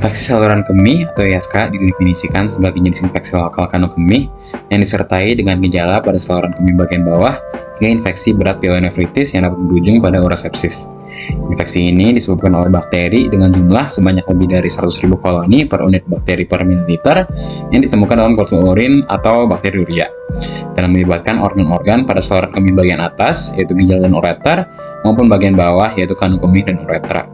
Infeksi saluran kemih atau ISK didefinisikan sebagai jenis infeksi lokal kandung kemih yang disertai dengan gejala pada saluran kemih bagian bawah hingga infeksi berat pielonefritis yang dapat berujung pada urosepsis. Infeksi ini disebabkan oleh bakteri dengan jumlah sebanyak lebih dari 100.000 koloni per unit bakteri per mililiter yang ditemukan dalam kultur urin atau bakteri urea, dan melibatkan organ-organ pada saluran kemih bagian atas yaitu ginjal dan ureter maupun bagian bawah yaitu kandung kemih dan uretra.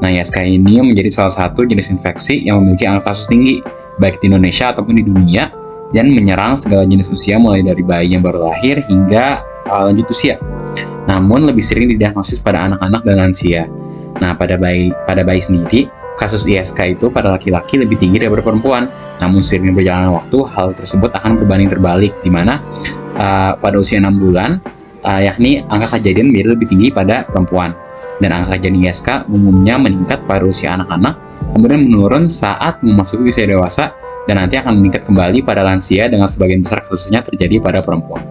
Nah, ISK ini menjadi salah satu jenis infeksi yang memiliki angka kasus tinggi, baik di Indonesia ataupun di dunia, dan menyerang segala jenis usia mulai dari bayi yang baru lahir hingga lanjut usia. Namun, lebih sering didiagnosis pada anak-anak dan lansia. Nah, pada bayi sendiri, kasus ISK itu pada laki-laki lebih tinggi daripada perempuan. Namun, seiring berjalannya waktu, hal tersebut akan berbanding terbalik, di mana pada usia 6 bulan, yakni angka kejadian menjadi lebih tinggi pada perempuan. Dan angka kejadian ISK umumnya meningkat pada usia anak-anak, kemudian menurun saat memasuki usia dewasa, dan nanti akan meningkat kembali pada lansia dengan sebagian besar kasusnya terjadi pada perempuan.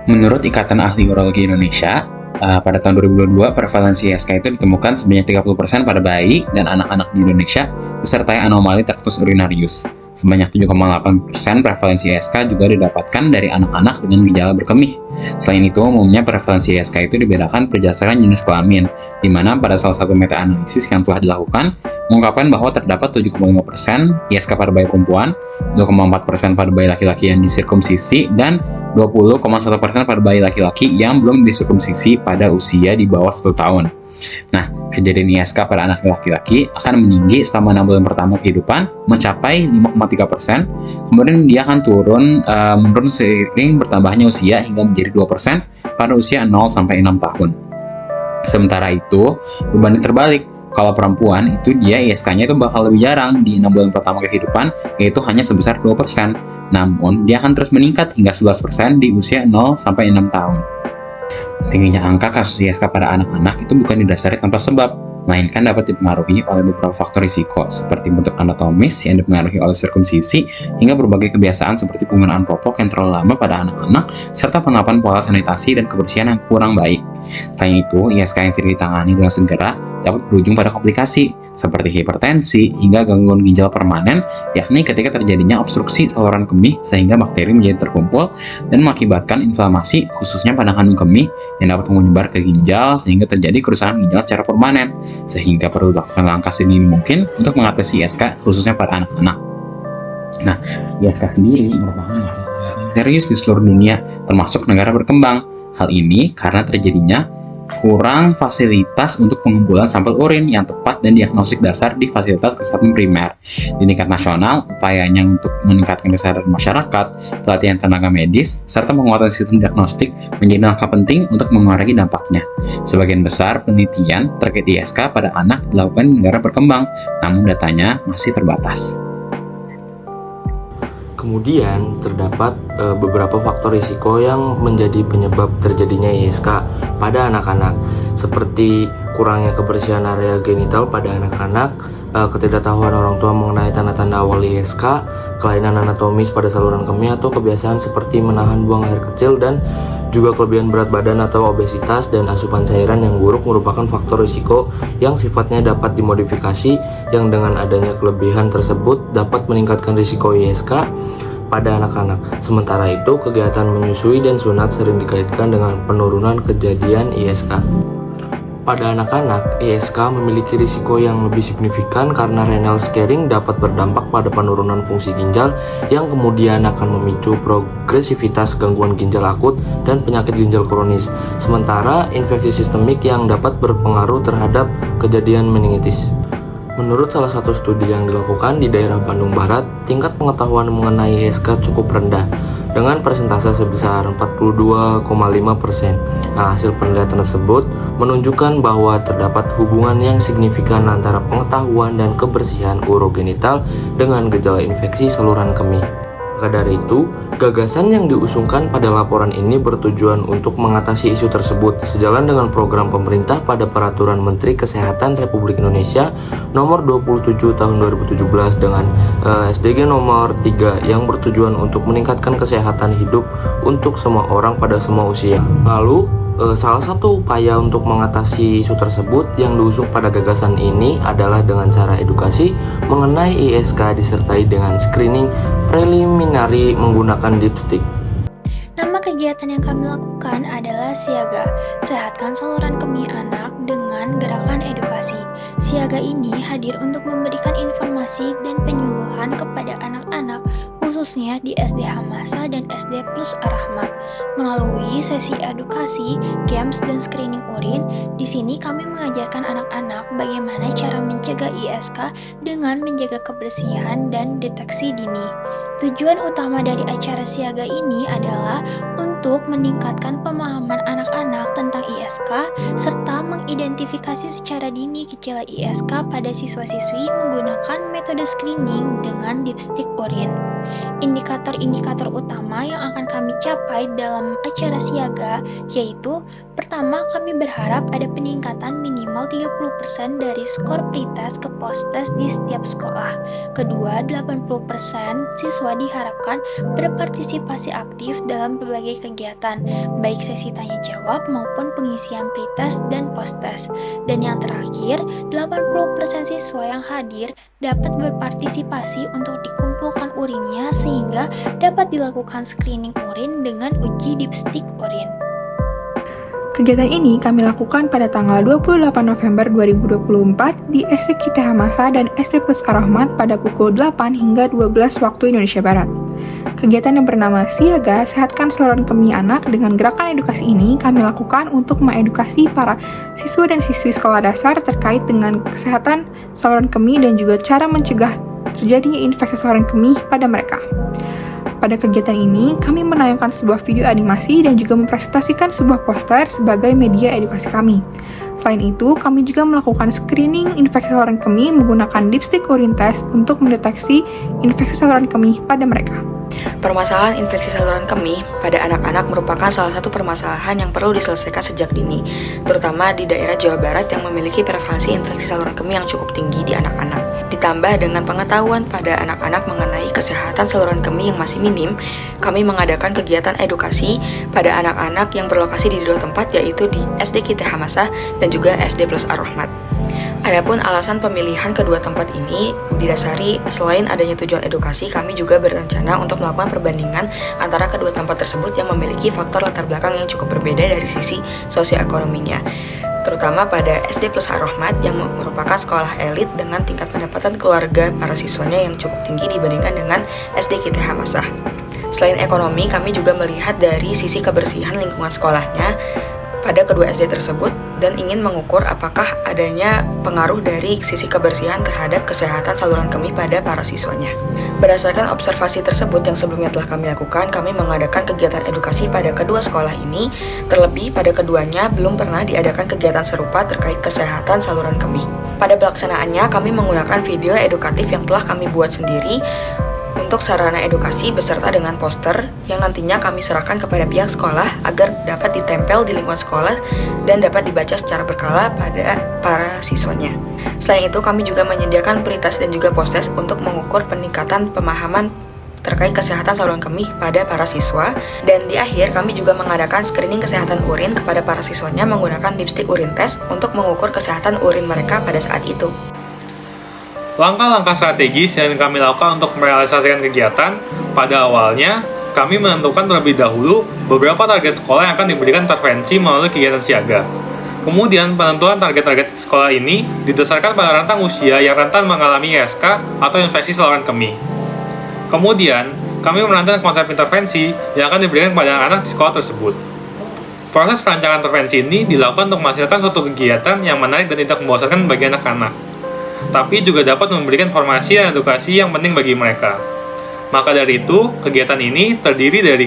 Menurut Ikatan Ahli Urologi Indonesia, pada tahun 2022 prevalensi ISK itu ditemukan sebanyak 30% pada bayi dan anak-anak di Indonesia disertai anomali tractus urinarius. Sebanyak 7,8% prevalensi ISK juga didapatkan dari anak-anak dengan gejala berkemih. Selain itu, umumnya prevalensi ISK itu dibedakan berdasarkan jenis kelamin, di mana pada salah satu meta-analisis yang telah dilakukan, mengungkapkan bahwa terdapat 7,5% ISK pada bayi perempuan, 2,4% pada bayi laki-laki yang disirkumsisi, dan 20,1% pada bayi laki-laki yang belum disirkumsisi pada usia di bawah 1 tahun. Nah, kejadian ISK pada anak laki-laki akan meninggi selama 6 bulan pertama kehidupan mencapai 5,3%, kemudian dia akan menurun seiring bertambahnya usia hingga menjadi 2% pada usia 0-6 tahun. Sementara itu, berbanding terbalik, kalau perempuan itu dia ISK-nya itu bakal lebih jarang di 6 bulan pertama kehidupan, yaitu hanya sebesar 2%. Namun, dia akan terus meningkat hingga 11% di usia 0-6 tahun. Tingginya angka kasus ISK pada anak-anak itu bukan didasari tanpa sebab, melainkan dapat dipengaruhi oleh beberapa faktor risiko, seperti bentuk anatomis yang dipengaruhi oleh sirkumsisi, hingga berbagai kebiasaan seperti penggunaan popok yang terlalu lama pada anak-anak, serta penerapan pola sanitasi dan kebersihan yang kurang baik. Selain itu, ISK yang tidak ditangani dengan segera dapat berujung pada komplikasi, seperti hipertensi hingga gangguan ginjal permanen, yakni ketika terjadinya obstruksi saluran kemih sehingga bakteri menjadi terkumpul dan mengakibatkan inflamasi khususnya pada kandung kemih yang dapat menyebar ke ginjal sehingga terjadi kerusakan ginjal secara permanen, sehingga perlu dilakukan langkah sedini mungkin untuk mengatasi ISK khususnya pada anak-anak. Nah, ISK sendiri merupakan masalah serius di seluruh dunia, termasuk negara berkembang. Hal ini karena terjadinya kurang fasilitas untuk pengumpulan sampel urin yang tepat dan diagnostik dasar di fasilitas kesehatan primer. Di tingkat nasional, upayanya untuk meningkatkan kesadaran masyarakat, pelatihan tenaga medis, serta penguatan sistem diagnostik menjadi langkah penting untuk mengurangi dampaknya. Sebagian besar penelitian terkait ISK pada anak dilakukan di negara berkembang, namun datanya masih terbatas. Kemudian terdapat beberapa faktor risiko yang menjadi penyebab terjadinya ISK pada anak-anak, seperti kurangnya kebersihan area genital pada anak-anak, ketidaktahuan orang tua mengenai tanda-tanda awal ISK, kelainan anatomis pada saluran kemih atau kebiasaan seperti menahan buang air kecil, dan juga kelebihan berat badan atau obesitas dan asupan cairan yang buruk merupakan faktor risiko yang sifatnya dapat dimodifikasi, yang dengan adanya kelebihan tersebut dapat meningkatkan risiko ISK pada anak-anak. Sementara itu, kegiatan menyusui dan sunat sering dikaitkan dengan penurunan kejadian ISK. Pada anak-anak, ISK memiliki risiko yang lebih signifikan karena renal scarring dapat berdampak pada penurunan fungsi ginjal yang kemudian akan memicu progresivitas gangguan ginjal akut dan penyakit ginjal kronis. Sementara infeksi sistemik yang dapat berpengaruh terhadap kejadian meningitis. Menurut salah satu studi yang dilakukan di daerah Bandung Barat, tingkat pengetahuan mengenai ISK cukup rendah, dengan persentase sebesar 42,5%. Nah, hasil penelitian tersebut menunjukkan bahwa terdapat hubungan yang signifikan antara pengetahuan dan kebersihan urogenital dengan gejala infeksi saluran kemih. Maka dari itu, gagasan yang diusungkan pada laporan ini bertujuan untuk mengatasi isu tersebut sejalan dengan program pemerintah pada Peraturan Menteri Kesehatan Republik Indonesia Nomor 27 Tahun 2017 dengan SDG Nomor 3 yang bertujuan untuk meningkatkan kesehatan hidup untuk semua orang pada semua usia. Lalu, Salah satu upaya untuk mengatasi isu tersebut yang diusung pada gagasan ini adalah dengan cara edukasi mengenai ISK disertai dengan screening preliminary menggunakan dipstick. Nama kegiatan yang kami lakukan adalah Siaga, sehatkan saluran kemih anak dengan gerakan edukasi. Siaga ini hadir untuk memberikan informasi dan penyuluhan kepada anak-anak, khususnya di SD Hamasa dan SD Plus Ar-Rahmat. Melalui sesi edukasi, games, dan screening urin, di sini kami mengajarkan anak-anak bagaimana cara mencegah ISK dengan menjaga kebersihan dan deteksi dini. Tujuan utama dari acara Siaga ini adalah untuk meningkatkan pemahaman anak-anak tentang ISK serta mengidentifikasi secara dini gejala ISK pada siswa-siswi menggunakan metode screening dengan dipstick urin. Indikator-indikator utama yang akan kami capai dalam acara Siaga yaitu: pertama, kami berharap ada peningkatan minimal 30% dari skor pretest ke posttest di setiap sekolah. Kedua, 80% siswa diharapkan berpartisipasi aktif dalam berbagai kegiatan, baik sesi tanya jawab maupun pengisian pretest dan posttest. Dan yang terakhir, 80% siswa yang hadir dapat berpartisipasi untuk dikumpulkan urinnya sehingga dapat dilakukan screening urin dengan uji dipstick urin. Kegiatan ini kami lakukan pada tanggal 28 November 2024 di SD Kita Hamasa dan SD Plus Ar-Rahmat pada pukul 8 hingga 12 waktu Indonesia Barat. Kegiatan yang bernama Siaga, Sehatkan Saluran Kemih Anak dengan gerakan edukasi ini kami lakukan untuk mengedukasi para siswa dan siswi sekolah dasar terkait dengan kesehatan saluran kemih dan juga cara mencegah terjadinya infeksi saluran kemih pada mereka. Pada kegiatan ini, kami menayangkan sebuah video animasi dan juga mempresentasikan sebuah poster sebagai media edukasi kami. Selain itu, kami juga melakukan screening infeksi saluran kemih menggunakan dipstick urine test untuk mendeteksi infeksi saluran kemih pada mereka. Permasalahan infeksi saluran kemih pada anak-anak merupakan salah satu permasalahan yang perlu diselesaikan sejak dini, terutama di daerah Jawa Barat yang memiliki prevalensi infeksi saluran kemih yang cukup tinggi di anak-anak. Ditambah dengan pengetahuan pada anak-anak mengenai kesehatan saluran kemih yang masih minim, kami mengadakan kegiatan edukasi pada anak-anak yang berlokasi di dua tempat, yaitu di SD Kita Hamasa dan juga SD Plus Ar-Rahmat. Adapun alasan pemilihan kedua tempat ini didasari selain adanya tujuan edukasi, kami juga berencana untuk melakukan perbandingan antara kedua tempat tersebut yang memiliki faktor latar belakang yang cukup berbeda dari sisi sosioekonominya, terutama pada SD Plus Ar-Rahmat yang merupakan sekolah elit dengan tingkat pendapatan keluarga para siswanya yang cukup tinggi dibandingkan dengan SD Kita Hamasah. Selain ekonomi, kami juga melihat dari sisi kebersihan lingkungan sekolahnya pada kedua SD tersebut dan ingin mengukur apakah adanya pengaruh dari sisi kebersihan terhadap kesehatan saluran kemih pada para siswanya. Berdasarkan observasi tersebut yang sebelumnya telah kami lakukan, kami mengadakan kegiatan edukasi pada kedua sekolah ini, terlebih pada keduanya belum pernah diadakan kegiatan serupa terkait kesehatan saluran kemih. Pada pelaksanaannya, kami menggunakan video edukatif yang telah kami buat sendiri untuk sarana edukasi beserta dengan poster yang nantinya kami serahkan kepada pihak sekolah agar dapat ditempel di lingkungan sekolah dan dapat dibaca secara berkala pada para siswanya. Selain itu, kami juga menyediakan pretest dan juga posttest untuk mengukur peningkatan pemahaman terkait kesehatan saluran kemih pada para siswa. Dan di akhir, kami juga mengadakan screening kesehatan urin kepada para siswanya menggunakan dipstick urine test untuk mengukur kesehatan urin mereka pada saat itu. Langkah-langkah strategis yang kami lakukan untuk merealisasikan kegiatan, pada awalnya kami menentukan terlebih dahulu beberapa target sekolah yang akan diberikan intervensi melalui kegiatan siaga. Kemudian penentuan target-target sekolah ini didasarkan pada rentang usia yang rentan mengalami ISK atau infeksi saluran kemih. Kemudian, kami merancang konsep intervensi yang akan diberikan kepada anak-anak di sekolah tersebut. Proses perancangan intervensi ini dilakukan untuk menghasilkan suatu kegiatan yang menarik dan tidak membosankan bagi anak-anak, tapi juga dapat memberikan informasi dan edukasi yang penting bagi mereka. Maka dari itu, kegiatan ini terdiri dari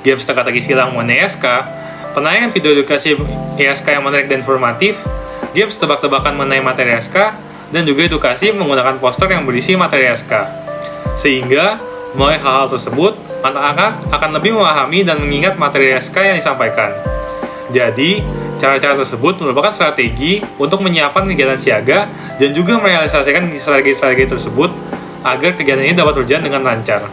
games teka-teki silang mengenai ISK, penayangan video edukasi ISK yang menarik dan informatif, games tebak-tebakan mengenai materi ISK, dan juga edukasi menggunakan poster yang berisi materi ISK. Sehingga, melalui hal-hal tersebut, anak-anak akan lebih memahami dan mengingat materi ISK yang disampaikan. Jadi, cara-cara tersebut merupakan strategi untuk menyiapkan kegiatan siaga dan juga merealisasikan strategi-strategi tersebut agar kegiatan ini dapat berjalan dengan lancar.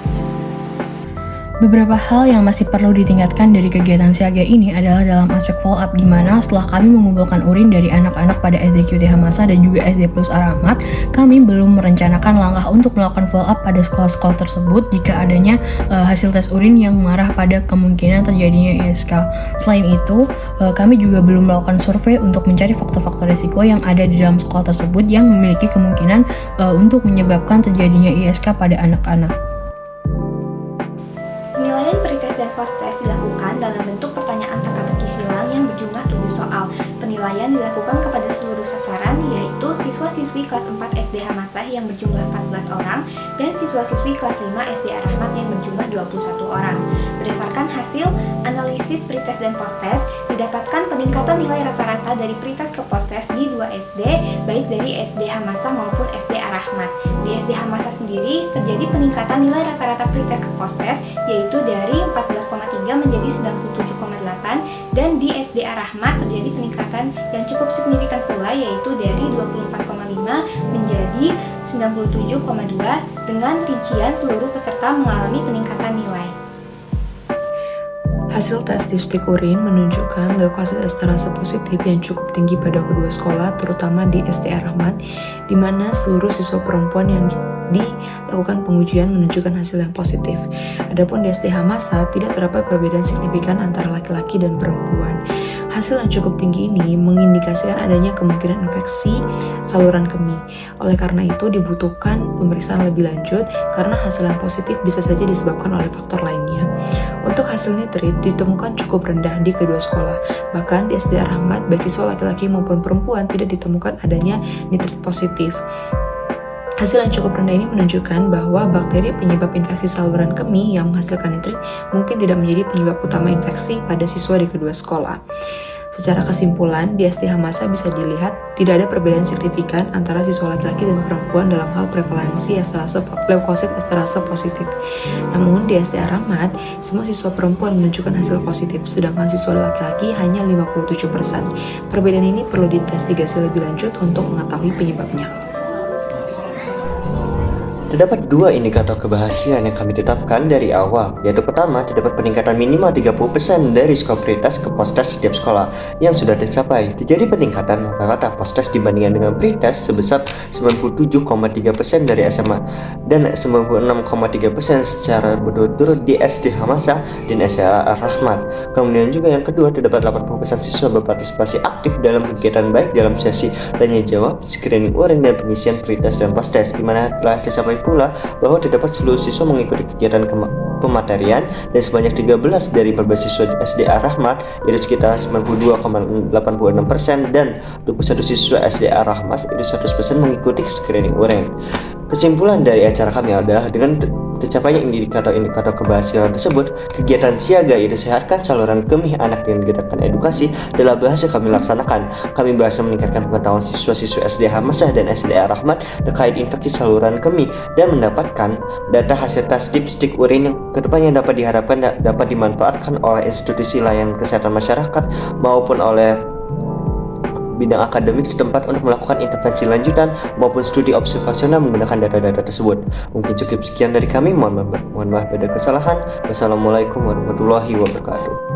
Beberapa hal yang masih perlu ditingkatkan dari kegiatan siaga ini adalah dalam aspek follow up, di mana setelah kami mengumpulkan urin dari anak-anak pada SD QT Hamasa dan juga SD Plus Ar-Rahmat, kami belum merencanakan langkah untuk melakukan follow up pada sekolah-sekolah tersebut jika adanya hasil tes urin yang mengarah pada kemungkinan terjadinya ISK. Selain itu, kami juga belum melakukan survei untuk mencari faktor-faktor risiko yang ada di dalam sekolah tersebut yang memiliki kemungkinan untuk menyebabkan terjadinya ISK pada anak-anak. Penilaian pretest dan post-test dilakukan dalam bentuk pertanyaan teka-teki silang yang berjumlah 7 soal. Penilaian dilakukan kepada seluruh sasaran, yaitu siswa-siswi kelas 4 SD Hamasah yang berjumlah 14 orang dan siswa-siswi kelas 5 SD Ar-Rahmat yang berjumlah 21 orang. Berdasarkan hasil analisis pretest dan post-test, didapatkan peningkatan nilai rata-rata dari pretest ke post-test di 2 SD, baik dari SD Hamasah maupun SD Ar-Rahmat. Di SD Hamasah sendiri terjadi peningkatan nilai rata-rata pretest ke post-test, yaitu dari 14,3 menjadi 97,8, dan di SD Ar-Rahmat terjadi peningkatan yang cukup signifikan pula, yaitu dari 24,5 menjadi 97,2, dengan rincian seluruh peserta mengalami peningkatan nilai. Hasil tes dipstik urin menunjukkan leukosit esterase positif yang cukup tinggi pada kedua sekolah, terutama di SD Ar-Rahmat, di mana seluruh siswa perempuan yang dilakukan pengujian menunjukkan hasil yang positif. Adapun di SD Hamasa tidak terdapat perbedaan signifikan antara laki-laki dan perempuan. Hasil yang cukup tinggi ini mengindikasikan adanya kemungkinan infeksi saluran kemih. Oleh karena itu dibutuhkan pemeriksaan lebih lanjut karena hasil yang positif bisa saja disebabkan oleh faktor lainnya. Untuk hasil nitrit ditemukan cukup rendah di kedua sekolah. Bahkan di SD Ar-Rahmat, baik siswa laki-laki maupun perempuan tidak ditemukan adanya nitrit positif. Hasil yang cukup rendah ini menunjukkan bahwa bakteri penyebab infeksi saluran kemih yang menghasilkan nitrit mungkin tidak menjadi penyebab utama infeksi pada siswa di kedua sekolah. Secara kesimpulan, di SD Hamasa bisa dilihat tidak ada perbedaan signifikan antara siswa laki-laki dan perempuan dalam hal prevalensi leukosit esterase positif. Namun di SD Ar-Rahmat, semua siswa perempuan menunjukkan hasil positif, sedangkan siswa laki-laki hanya 57%. Perbedaan ini perlu diinvestigasi lebih lanjut untuk mengetahui penyebabnya. Terdapat dua indikator keberhasilan yang kami tetapkan dari awal, yaitu pertama, terdapat peningkatan minimal 30% dari skor pretest ke post-test setiap sekolah yang sudah tercapai. Terjadi peningkatan rata-rata post-test dibandingkan dengan pretest sebesar 97,3% dari SMA dan 96,3% secara berturut-turut di SD Hamasah dan SD Ar-Rahmat. Kemudian juga yang kedua, terdapat 80% siswa berpartisipasi aktif dalam kegiatan baik dalam sesi tanya jawab, screening urin, dan pengisian pretest dan post-test, di mana telah tercapai pula bahwa terdapat seluruh siswa mengikuti kegiatan pematerian dan sebanyak 13 dari bersiswa SD Ar-Rahmat, yaitu sekitar 92,86%, dan 21 siswa SD Ar-Rahmat itu 100% mengikuti screening urin. Kesimpulan dari acara kami adalah dengan tercapainya indikator-indikator keberhasilan tersebut, kegiatan siaga yaitu sehatkan saluran kemih anak dengan gerakan edukasi telah berhasil kami laksanakan. Kami berhasil meningkatkan pengetahuan siswa-siswa SD Hamasah dan SD Ar-Rahmat terkait infeksi saluran kemih dan mendapatkan data hasil tes dipstik urin yang kedepannya dapat diharapkan dapat dimanfaatkan oleh institusi layanan kesehatan masyarakat maupun oleh bidang akademik setempat untuk melakukan intervensi lanjutan maupun studi observasional menggunakan data-data tersebut. Mungkin cukup sekian dari kami, mohon maaf pada kesalahan. Wassalamualaikum warahmatullahi wabarakatuh.